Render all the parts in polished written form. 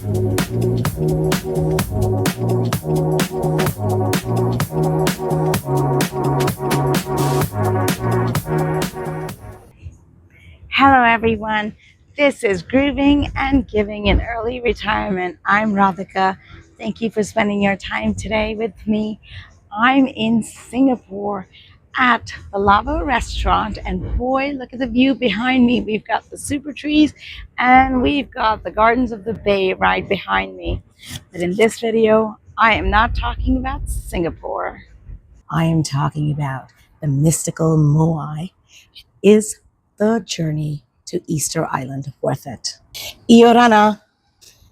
Hello, everyone. This is Grooving and Giving in Early Retirement. I'm Radhika. Thank you for spending your time today with me. I'm in Singapore at the Lavo restaurant, and boy, look at the view behind me. We've got the super trees and we've got the Gardens of the Bay right behind me. But in this video, I am not talking about Singapore. I am talking about the mystical Moai. Is the journey to Easter Island worth it? Iorana.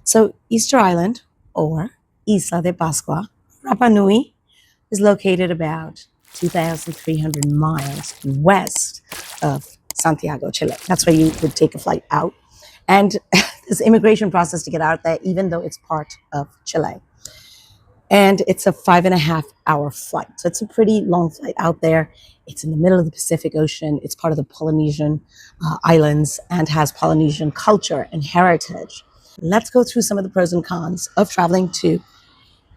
So Easter Island, or Isla de Pascua, Rapa Nui, is located about 2,300 miles west of Santiago, Chile. That's where you would take a flight out. And there's an immigration process to get out there, even though it's part of Chile. And it's a 5.5 hour flight. So it's a pretty long flight out there. It's in the middle of the Pacific Ocean. It's part of the Polynesian islands and has Polynesian culture and heritage. Let's go through some of the pros and cons of traveling to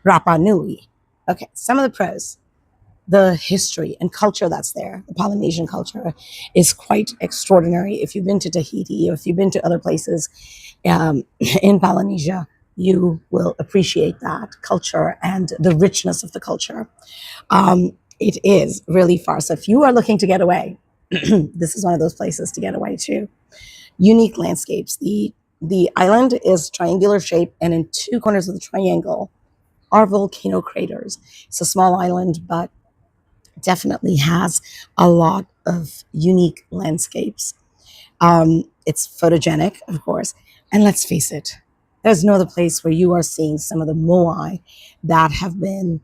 Rapa Nui. Okay, some of the pros. The history and culture that's there, the Polynesian culture, is quite extraordinary. If you've been to Tahiti or if you've been to other places in Polynesia, you will appreciate that culture and the richness of the culture. It is really far. So if you are looking to get away, this is one of those places to get away to. Unique landscapes. The island is triangular shape, and in two corners of the triangle are volcano craters. It's a small island, but definitely has a lot of unique landscapes. It's photogenic, of course. And let's face it, there's no other place where you are seeing some of the moai that have been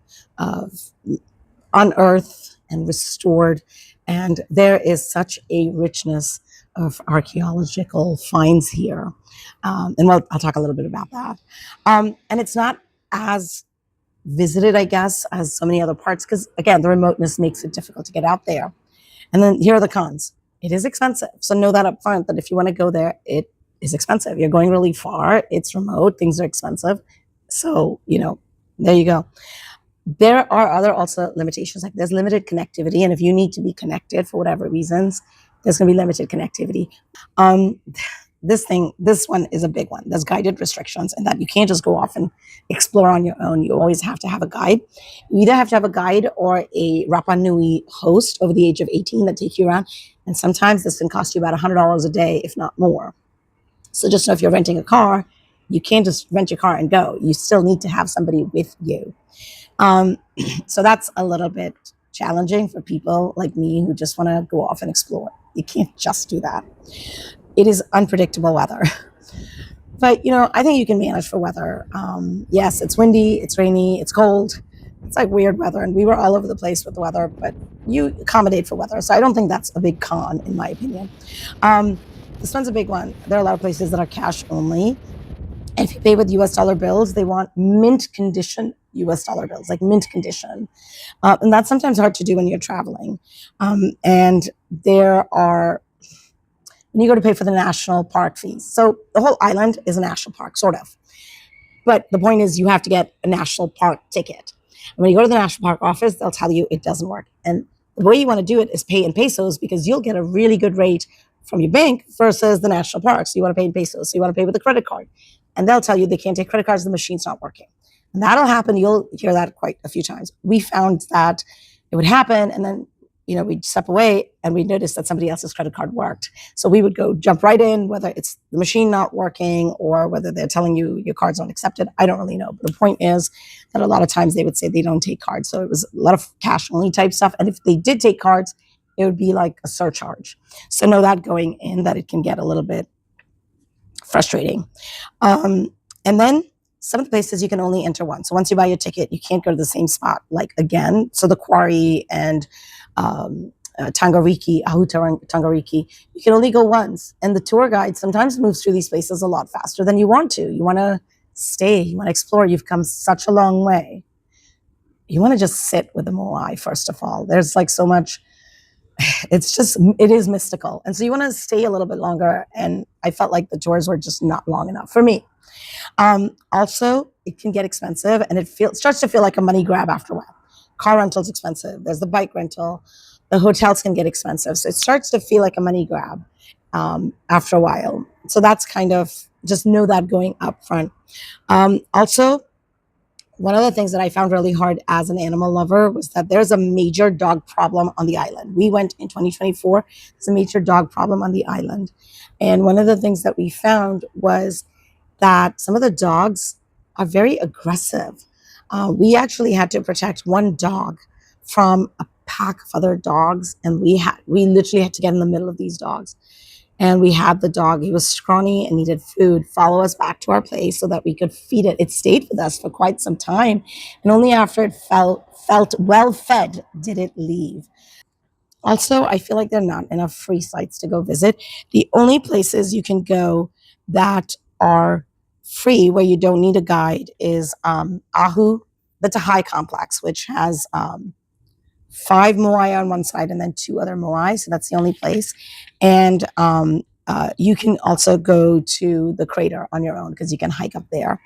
unearthed and restored. And there is such a richness of archaeological finds here. And I'll talk a little bit about that. And it's not as visited, I guess, as so many other parts, because again, the remoteness makes it difficult to get out there. And then here are the cons. It is expensive. So know that up front, that if you want to go there, it is expensive. You're going really far. It's remote. Things are expensive. So, there you go. There are other also limitations. Like there's limited connectivity. And if you need to be connected for whatever reasons, there's going to be limited connectivity. This one is a big one. There's guided restrictions, and that you can't just go off and explore on your own. You always have to have a guide. You either have to have a guide or a Rapa Nui host over the age of 18 that take you around. And sometimes this can cost you about $100 a day, if not more. So just know if you're renting a car, you can't just rent your car and go. You still need to have somebody with you. So that's a little bit challenging for people like me who just want to go off and explore. You can't just do that. It is unpredictable weather. But, I think you can manage for weather. Yes, it's windy, it's rainy, it's cold. It's like weird weather. And we were all over the place with the weather, but you accommodate for weather. So I don't think that's a big con, in my opinion. This one's a big one. There are a lot of places that are cash only. And if you pay with US dollar bills, they want mint condition US dollar bills, like mint condition. And that's sometimes hard to do when you're traveling. And there are, when you go to pay for the national park fees. So the whole island is a national park, sort of. But the point is you have to get a national park ticket. And when you go to the national park office, they'll tell you it doesn't work. And the way you want to do it is pay in pesos, because you'll get a really good rate from your bank versus the national park. So you want to pay in pesos. So you want to pay with a credit card. And they'll tell you they can't take credit cards, the machine's not working. And that'll happen. You'll hear that quite a few times. We found that it would happen, and then we'd step away and we'd notice that somebody else's credit card worked. So we would go jump right in, whether it's the machine not working or whether they're telling you your card's not accepted. I don't really know. But the point is that a lot of times they would say they don't take cards. So it was a lot of cash only type stuff. And if they did take cards, it would be like a surcharge. So know that going in, that it can get a little bit frustrating. And then some of the places you can only enter once. So once you buy your ticket, you can't go to the same spot again. So the Quarry and Tangariki, Tangariki, you can only go once. And the tour guide sometimes moves through these places a lot faster than you want to. You want to stay, you want to explore. You've come such a long way. You want to just sit with the Moai, first of all. There's so much, it is mystical. And so you want to stay a little bit longer. And I felt like the tours were just not long enough for me. Also, it can get expensive, and starts to feel like a money grab after a while. Car rental's expensive. There's the bike rental. The hotels can get expensive, so it starts to feel like a money grab after a while. So that's kind of, just know that going up front. Also, one of the things that I found really hard as an animal lover was that there's a major dog problem on the island. We went in 2024. There's a major dog problem on the island. And one of the things that we found was that some of the dogs are very aggressive. We actually had to protect one dog from a pack of other dogs, and we literally had to get in the middle of these dogs. And we had the dog, he was scrawny and needed food, follow us back to our place so that we could feed it. It stayed with us for quite some time. And only after it felt well fed did it leave. Also, I feel like there are not enough free sites to go visit. The only places you can go that are free, where you don't need a guide, is Ahu, the Tahai complex, which has 5 Moai on one side and then 2 other Moai. So that's the only place. And you can also go to the crater on your own because you can hike up there.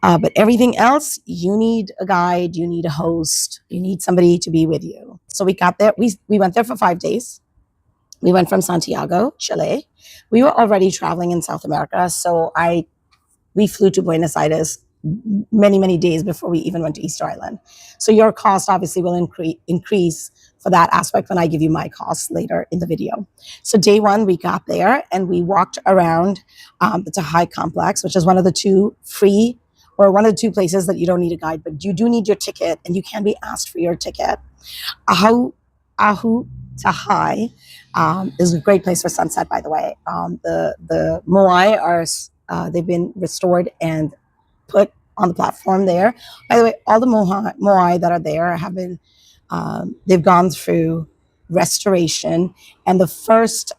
But everything else, you need a guide, you need a host, you need somebody to be with you. So we got there. We went there for 5 days. We went from Santiago, Chile. We were already traveling in South America, so we flew to Buenos Aires many days before we even went to Easter Island. So your cost obviously will increase for that aspect when I give you my costs later in the video. So day one, we got there and we walked around the Tahai complex, which is one of the 2 free, or one of the 2 places that you don't need a guide, but you do need your ticket, and you can be asked for your ticket. Ahu Tahai is a great place for sunset, by the way. The Moai are they've been restored and put on the platform there. By the way, all the Moai that are there have been, they've gone through restoration. And the first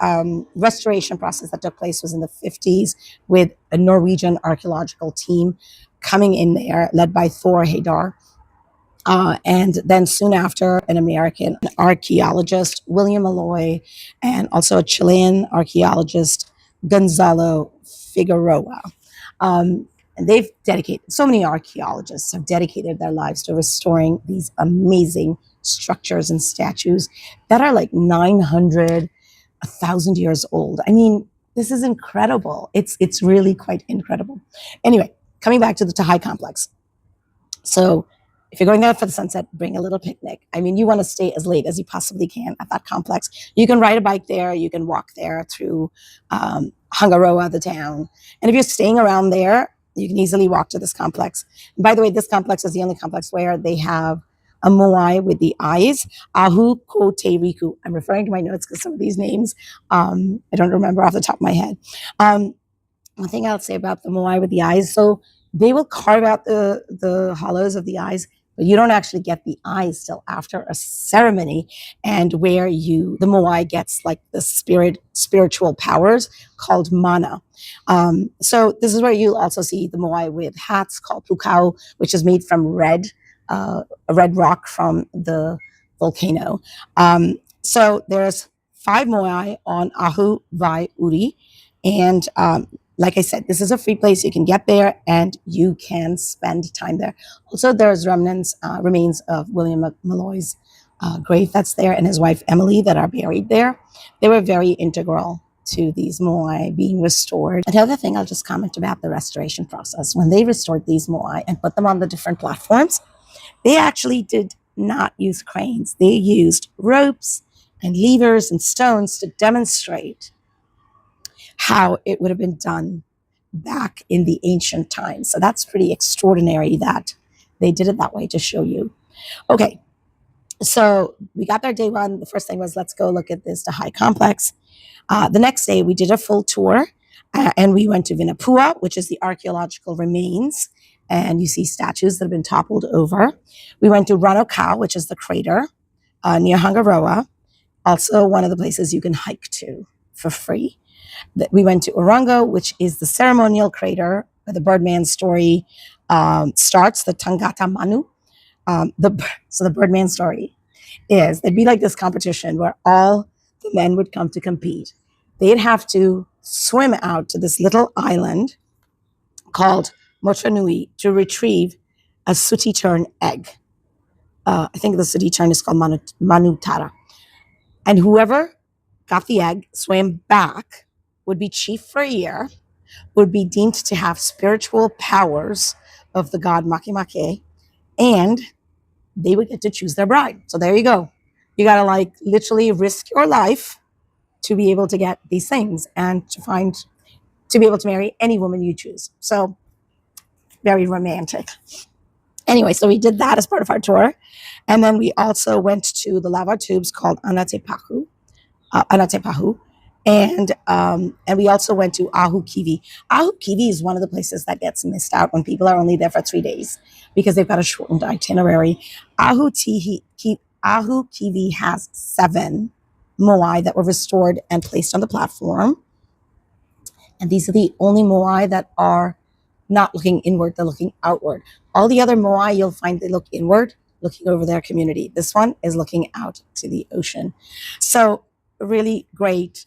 restoration process that took place was in the 50s with a Norwegian archaeological team coming in there, led by Thor Heyerdahl. And then soon after, an American archaeologist, William Malloy, and also a Chilean archaeologist, Gonzalo Figueroa. And they've dedicated, so many archaeologists have dedicated their lives to restoring these amazing structures and statues that are like 900, 1,000 years old. I mean, this is incredible. It's really quite incredible. Anyway, coming back to the Tahai complex. So if you're going there for the sunset, bring a little picnic. I mean, you want to stay as late as you possibly can at that complex. You can ride a bike there. You can walk there through Hangaroa, the town. And if you're staying around there, you can easily walk to this complex. And by the way, this complex is the only complex where they have a Moai with the eyes. Ahu Ko Te Riku. I'm referring to my notes because some of these names I don't remember off the top of my head. One thing I'll say about the Moai with the eyes, so they will carve out the hollows of the eyes, but you don't actually get the eyes till after a ceremony, and where the Moai gets like the spiritual powers called mana. So this is where you'll also see the Moai with hats called pukau, which is made from a red rock from the volcano. So there's 5 Moai on Ahu Vai Uri, and like I said, this is a free place. You can get there and you can spend time there. Also, there's remains of William Malloy's grave that's there, and his wife Emily that are buried there. They were very integral to these Moai being restored. Another thing I'll just comment about the restoration process. When they restored these Moai and put them on the different platforms, they actually did not use cranes. They used ropes and levers and stones to demonstrate how it would have been done back in the ancient times. So that's pretty extraordinary that they did it that way to show you. Okay, so we got there day one. The first thing was, let's go look at this Tahai complex. The next day, we did a full tour, and we went to Vinapua, which is the archaeological remains, and you see statues that have been toppled over. We went to Ranokau, which is the crater near Hangaroa, also one of the places you can hike to for free. We went to Orongo, which is the ceremonial crater where the Birdman story starts, the Tangata Manu. So the Birdman story is, there'd be like this competition where all the men would come to compete. They'd have to swim out to this little island called Motra Nui to retrieve a sooty tern egg. I think the sooty tern is called Manutara. And whoever got the egg, swam back, would be chief for a year, would be deemed to have spiritual powers of the god Makemake, and they would get to choose their bride. So there you go. You got to like literally risk your life to be able to get these things and to be able to marry any woman you choose. So very romantic. Anyway, so we did that as part of our tour. And then we also went to the lava tubes called Anatepahu. And we also went to Ahu Kivi. Ahu Kivi is one of the places that gets missed out when people are only there for 3 days because they've got a shortened itinerary. Ahu Kivi has 7 moai that were restored and placed on the platform. And these are the only moai that are not looking inward, they're looking outward. All the other moai, you'll find they look inward, looking over their community. This one is looking out to the ocean. So really great.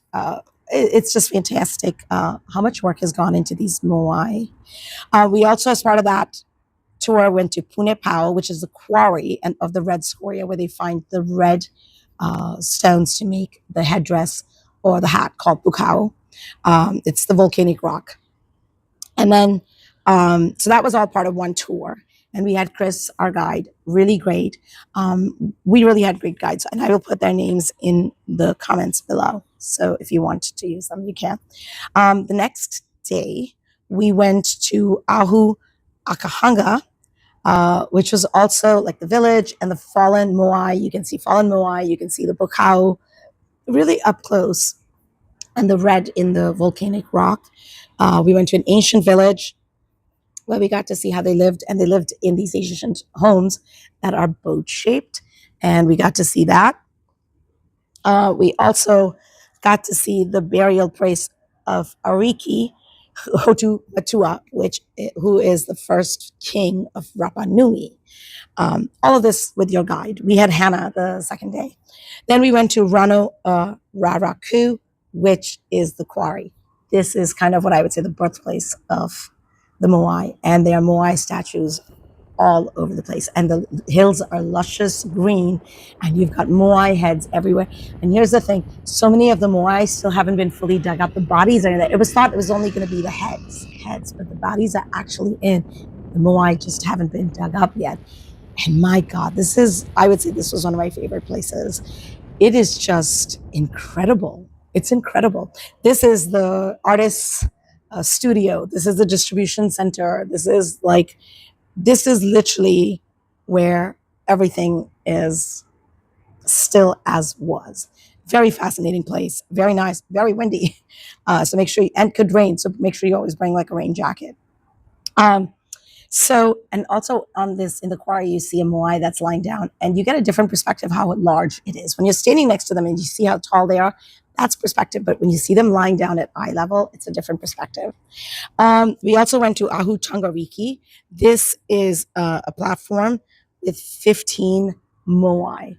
It's just fantastic how much work has gone into these moai. We also, as part of that tour, went to Punepao, which is the quarry of the red scoria, where they find the red stones to make the headdress or the hat called pukao. It's the volcanic rock. And then, so that was all part of one tour. And we had Chris, our guide, really great. We really had great guides, and I will put their names in the comments below. So if you want to use them, you can. The next day, we went to Ahu Akahanga, which was also like the village and the fallen moai. You can see fallen moai, you can see the bukau really up close, and the red in the volcanic rock. We went to an ancient village where we got to see how they lived, and they lived in these ancient homes that are boat shaped, and we got to see that. We also got to see the burial place of Ariki Hotu Matua, who is the first king of Rapa Nui. All of this with your guide. We had Hannah the second day. Then we went to Rano Raraku, which is the quarry. This is kind of what I would say the birthplace of the Moai, and there are Moai statues all over the place, and the hills are luscious green, and you've got Moai heads everywhere. And here's the thing, so many of the Moai still haven't been fully dug up. The bodies are there. It was thought it was only going to be the heads, but the bodies are actually in. The Moai just haven't been dug up yet. And my God, I would say this was one of my favorite places. It is just incredible. It's incredible. This is the artist's studio. This is the distribution center. This is literally where everything is still as was. Very fascinating place. Very nice. Very windy. So make sure and could rain. So make sure you always bring like a rain jacket. And also on this, in the quarry, you see a moai that's lying down, and you get a different perspective how large it is. When you're standing next to them and you see how tall they are, that's perspective. But when you see them lying down at eye level, it's a different perspective. We also went to Ahu Tangariki. This is a platform with 15 moai.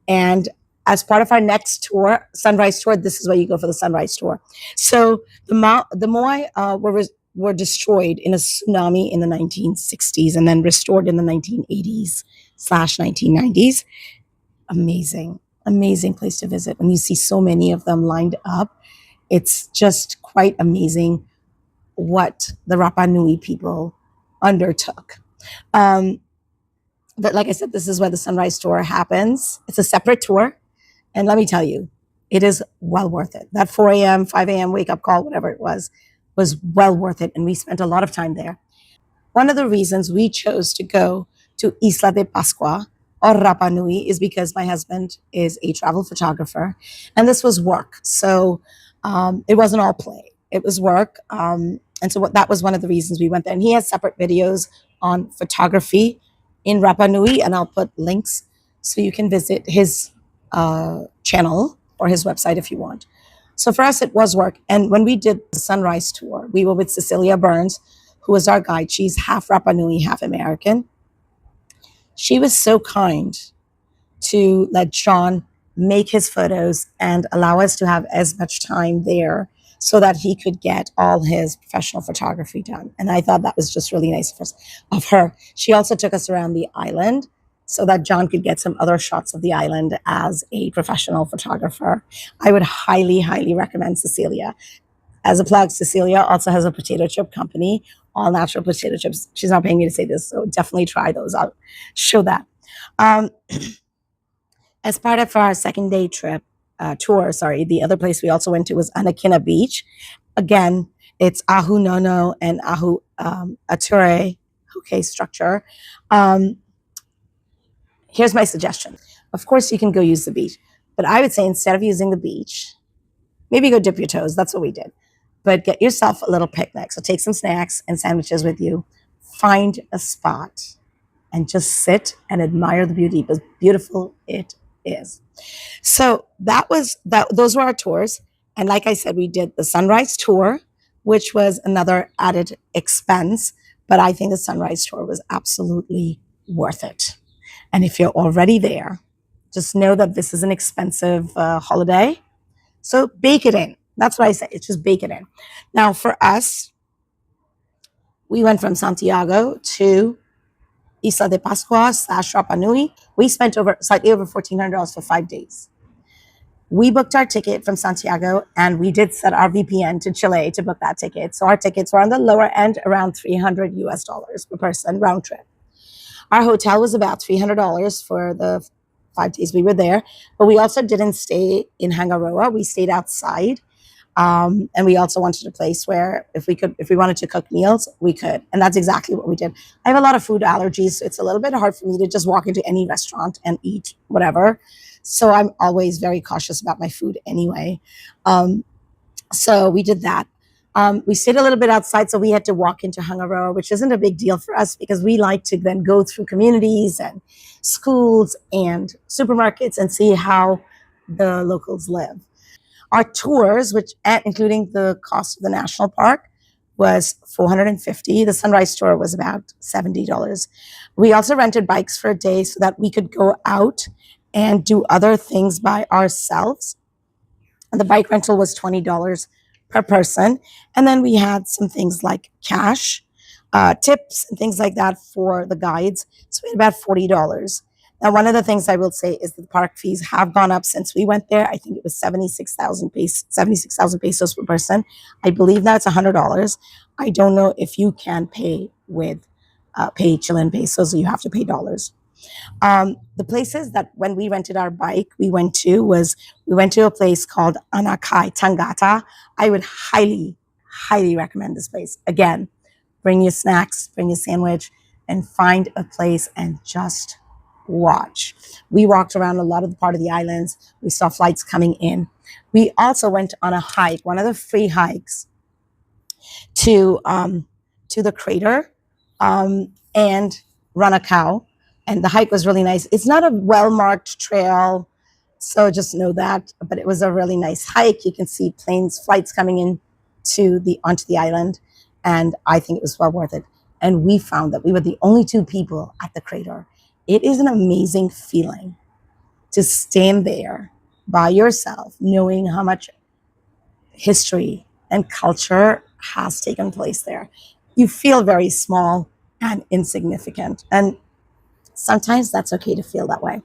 And as part of our next tour, sunrise tour, this is where you go for the sunrise tour. So the moai were destroyed in a tsunami in the 1960s and then restored in the 1980s/1990s. Amazing place to visit. When you see so many of them lined up, it's just quite amazing what the Rapa Nui people undertook. But like I said, this is where the sunrise tour happens. It's a separate tour. And let me tell you, it is well worth it. That 4 a.m., 5 a.m. wake up call, whatever it was well worth it. And we spent a lot of time there. One of the reasons we chose to go to Isla de Pascua or Rapa Nui is because my husband is a travel photographer, and this was work. So it wasn't all play. It was work. And so that was one of the reasons we went there. And he has separate videos on photography in Rapa Nui, and I'll put links so you can visit his channel or his website if you want. So for us, it was work. And when we did the sunrise tour, we were with Cecilia Burns, who was our guide. She's half Rapa Nui, half American. She was so kind to let Sean make his photos and allow us to have as much time there so that he could get all his professional photography done. And I thought that was just really nice of her. She also took us around the island so that John could get some other shots of the island as a professional photographer. I would highly, highly recommend Cecilia. As a plug, Cecilia also has a potato chip company, all natural potato chips. She's not paying me to say this, so definitely try those out. Show that. Um, as part of our second day tour, the other place we also went to was Anakina Beach. Again, it's Ahu Nono and Ahu Ature Huke structure. Um, Here's my suggestion. Of course, you can go use the beach, but I would say instead of using the beach, maybe go dip your toes. That's what we did. But get yourself a little picnic. So take some snacks and sandwiches with you. Find a spot and just sit and admire the beauty, because beautiful it is. So that was that. Those were our tours, and like I said, we did the sunrise tour, which was another added expense. But I think the sunrise tour was absolutely worth it. And if you're already there, just know that this is an expensive holiday. So bake it in. That's what I say. It's just bake it in. Now, for us, we went from Santiago to Isla de Pascua / Rapa Nui. We spent slightly over $1,400 for 5 days. We booked our ticket from Santiago and we did set our VPN to Chile to book that ticket. So our tickets were on the lower end, around $300 US per person round trip. Our hotel was about $300 for the 5 days we were there, but we also didn't stay in Hangaroa. We stayed outside. And we also wanted a place where if we wanted to cook meals, we could. And that's exactly what we did. I have a lot of food allergies, so it's a little bit hard for me to just walk into any restaurant and eat whatever. So I'm always very cautious about my food anyway. So we did that. We stayed a little bit outside, so we had to walk into Hangaroa, which isn't a big deal for us because we like to then go through communities and schools and supermarkets and see how the locals live. Our tours, which including the cost of the national park, was $450. The sunrise tour was about $70. We also rented bikes for a day so that we could go out and do other things by ourselves. And the bike rental was $20 per person. And then we had some things like cash, tips, and things like that for the guides. So we had about $40. Now, one of the things I will say is that the park fees have gone up since we went there. I think it was 76,000 pesos per person. I believe now it's $100. I don't know if you can pay Chilean pesos, or you have to pay dollars. The places that when we rented our bike, we went to a place called Anakai Tangata. I would highly, highly recommend this place. Again, bring your snacks, bring your sandwich, and find a place and just watch. We walked around a lot of the part of the islands. We saw flights coming in. We also went on a hike, one of the free hikes to the crater and run a cow. And the hike was really nice. It's not a well-marked trail, so just know that. But it was a really nice hike. You can see flights coming in onto the island, and I think it was well worth it. And we found that we were the only two people at the crater. It is an amazing feeling to stand there by yourself, knowing how much history and culture has taken place there. You feel very small and insignificant. And sometimes that's okay to feel that way.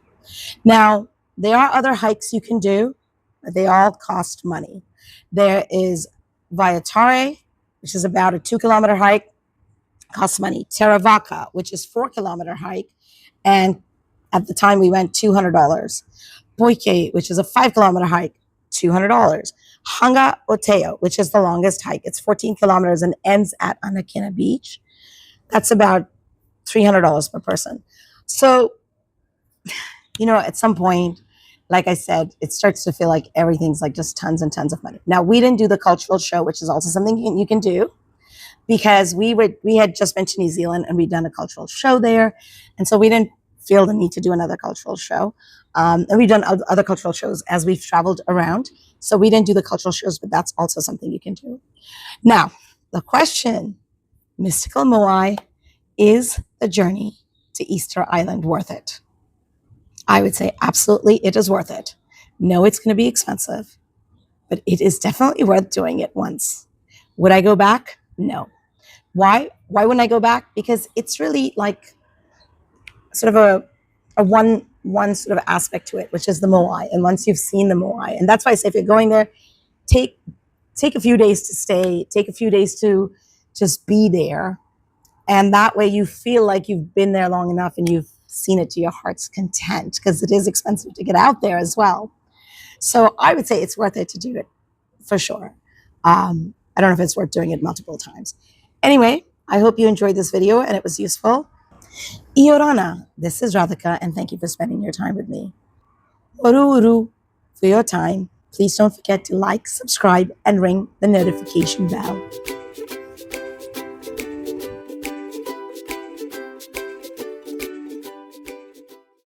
Now, there are other hikes you can do, but they all cost money. There is Viatare, which is about a 2 kilometer hike, costs money. Teravaca, which is 4 kilometer hike, and at the time we went $200. Boike, which is a 5 kilometer hike, $200. Hanga Oteo, which is the longest hike. It's 14 kilometers and ends at Anakina Beach. That's about $300 per person. So, at some point, like I said, it starts to feel like everything's like just tons and tons of money. Now, we didn't do the cultural show, which is also something you can do, because we had just been to New Zealand and we'd done a cultural show there. And so we didn't feel the need to do another cultural show. And we've done other cultural shows as we've traveled around. So we didn't do the cultural shows, but that's also something you can do. Now, the question, Mystical Moai, is the journey to Easter Island worth it? I would say absolutely it is worth it. No, it's going to be expensive. but it is definitely worth doing it once. Would I go back? No. Why? Why wouldn't I go back? Because it's really like sort of a one sort of aspect to it, which is the Moai. And once you've seen the Moai, and that's why I say if you're going there, take a few days to stay, take a few days to just be there. And that way you feel like you've been there long enough and you've seen it to your heart's content, because it is expensive to get out there as well. So I would say it's worth it to do it for sure. I don't know if it's worth doing it multiple times. Anyway, I hope you enjoyed this video and it was useful. Iorana, this is Radhika, and thank you for spending your time with me. Uru uru for your time. Please don't forget to like, subscribe, and ring the notification bell.